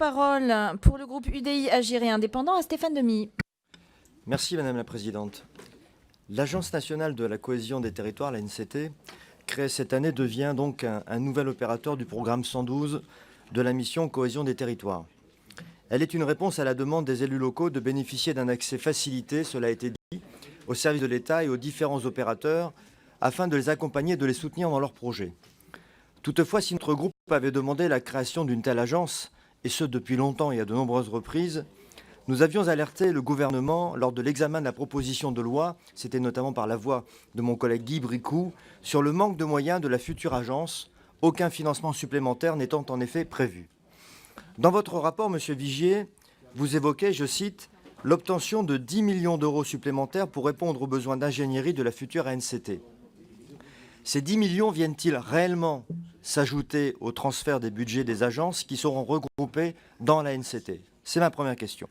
Parole pour le groupe UDI Agir et Indépendant à Stéphane Demie. Merci Madame la Présidente. L'Agence nationale de la cohésion des territoires, l'ANCT, créée cette année, devient donc un nouvel opérateur du programme 112 de la mission Cohésion des territoires. Elle est une réponse à la demande des élus locaux de bénéficier d'un accès facilité, cela a été dit, aux services de l'État et aux différents opérateurs afin de les accompagner et de les soutenir dans leurs projets. Toutefois, si notre groupe avait demandé la création d'une telle agence, et ce depuis longtemps et à de nombreuses reprises, nous avions alerté le gouvernement lors de l'examen de la proposition de loi, c'était notamment par la voix de mon collègue Guy Bricout, sur le manque de moyens de la future agence, aucun financement supplémentaire n'étant en effet prévu. Dans votre rapport, Monsieur Vigier, vous évoquez, je cite, « l'obtention de 10 millions d'euros supplémentaires pour répondre aux besoins d'ingénierie de la future ANCT ». Ces 10 millions viennent-ils réellement s'ajouter au transfert des budgets des agences qui seront regroupées dans la ANCT? C'est ma première question.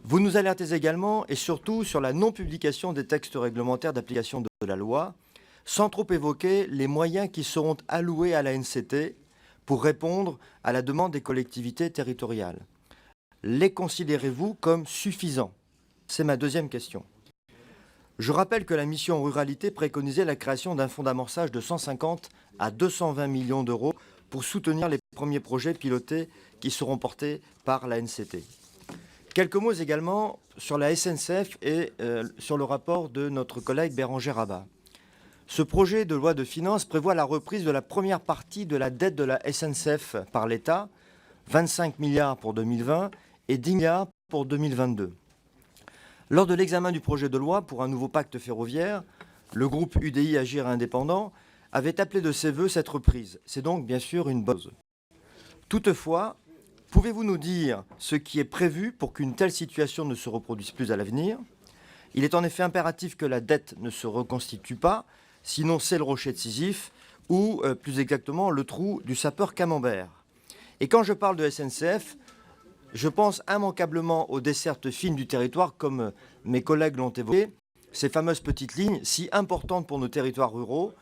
Vous nous alertez également et surtout sur la non-publication des textes réglementaires d'application de la loi, sans trop évoquer les moyens qui seront alloués à la ANCT pour répondre à la demande des collectivités territoriales. Les considérez-vous comme suffisants? C'est ma deuxième question. Je rappelle que la mission Ruralité préconisait la création d'un fonds d'amorçage de 150 à 220 millions d'euros pour soutenir les premiers projets pilotés qui seront portés par la NCT. Quelques mots également sur la SNCF et sur le rapport de notre collègue Bérangère Abba. Ce projet de loi de finances prévoit la reprise de la première partie de la dette de la SNCF par l'État, 25 milliards pour 2020 et 10 milliards pour 2022. Lors de l'examen du projet de loi pour un nouveau pacte ferroviaire, le groupe UDI Agir et Indépendant avait appelé de ses voeux cette reprise. C'est donc bien sûr une bonne chose. Toutefois, pouvez-vous nous dire ce qui est prévu pour qu'une telle situation ne se reproduise plus à l'avenir? Il est en effet impératif que la dette ne se reconstitue pas, sinon c'est le rocher de Sisyphe ou plus exactement le trou du sapeur Camembert. Et quand je parle de SNCF, je pense immanquablement aux dessertes fines du territoire, comme mes collègues l'ont évoqué, ces fameuses petites lignes si importantes pour nos territoires ruraux.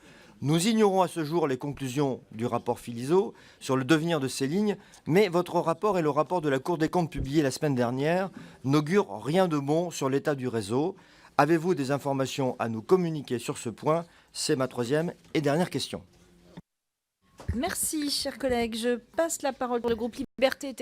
Nous ignorons à ce jour les conclusions du rapport Philizot sur le devenir de ces lignes, mais votre rapport et le rapport de la Cour des comptes publié la semaine dernière n'augurent rien de bon sur l'état du réseau. Avez-vous des informations à nous communiquer sur ce point? C'est ma troisième et dernière question. Merci, chers collègues. Je passe la parole pour le groupe Liberté et